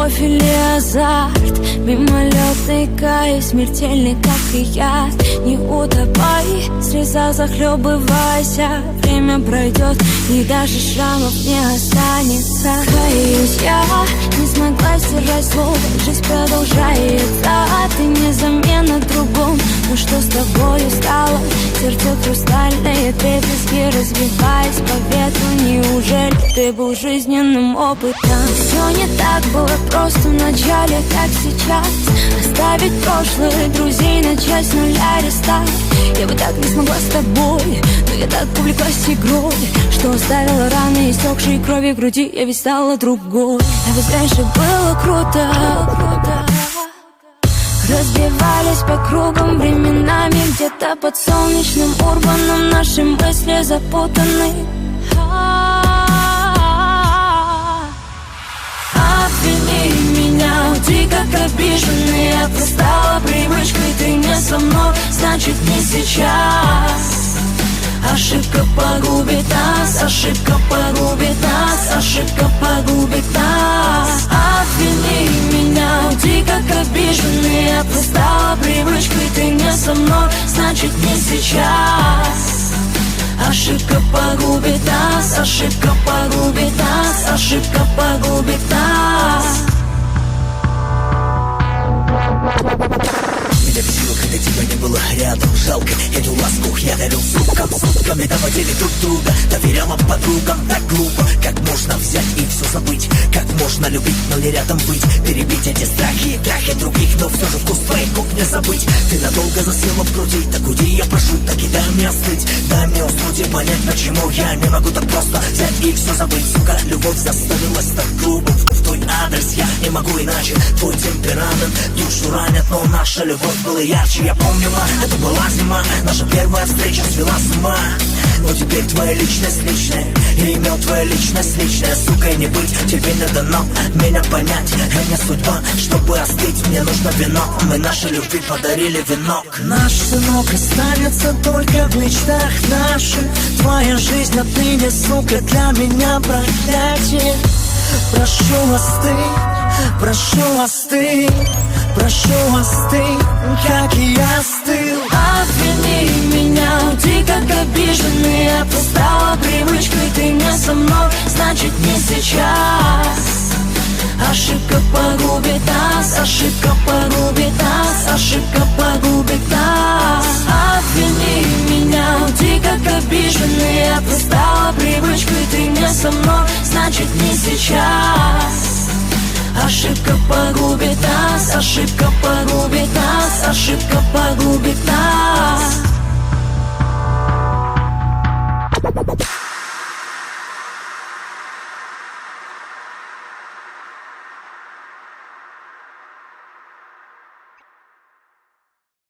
любовь или азарт, мимолетный кайф, смертельный, как и яд. Не утопай, слеза захлебывайся, время пройдет и даже шрамов не останется. Каюсь, я не смогла сдержать слово, жизнь продолжается, ты не замена другому. Ну что с тобою стало? Сердце хрустальное, трепетки разбиваясь по ветру. Неужели ты был жизненным опытом? Все не так было просто в начале, как сейчас. Оставить прошлое, друзей, начать с нуля рестарт. Я бы так не смогла с тобой, но я так увлеклась игрой, что оставила раны, истекшие крови в груди. Я ведь стала другой. А ведь раньше было круто. Разбивались по кругам временами, где-то под солнечным урбаном наши мысли запутаны. Обвини меня, уйди как обиженный. Это стало привычкой, ты не со мной, значит не сейчас. Ошибка погубит нас, ошибка погубит нас, ошибка погубит нас. Обвини меня, уйди как обиженный. Это стало привычкой, ты не со мной, значит не сейчас. Ошибка погубит нас, ошибка погубит нас, ошибка погубит нас. Меня бесило, когда тебя не было рядом. Жалко эту ласку, я дарил сутками доводили друг друга, доверяла подругам. Так глупо, как можно взять и все забыть. Как можно любить, но не рядом быть. Перебить эти страхи других, но все же вкус твоих губ не забыть. Ты надолго засела в груди, так уйди, я прошу, так и дай мне остыть. Дай мне уснуть и понять, почему я не могу так просто взять и все забыть. Сука, любовь заставилась так грубо в твой адрес, я не могу иначе. Твой темперамент душу ранит, но наша любовь была ярче. Я помню, это была зима, наша первая встреча свела с ума. Но теперь твоя личность личная, и имел твоя личность личная. Сука, не быть, тебе не дано меня понять. Это не судьба, чтобы остыть, мне нужно вино. Мы нашей любви подарили венок. Наш сынок останется только в мечтах наших. Твоя жизнь отныне, сука, для меня проклятие. Прошу остынь, прошу остынь, прошу остынь, как и я остыл. Обвини меня, уйди как обиженный. Это стало привычкой, ты не со мной, значит не сейчас. Ошибка погубит нас, ошибка погубит нас, ошибка погубит нас. Обвини меня, уйди как обиженный. Это стало привычкой, ты не со мной, значит не сейчас. Ошибка погубит нас, ошибка погубит нас, ошибка погубит нас.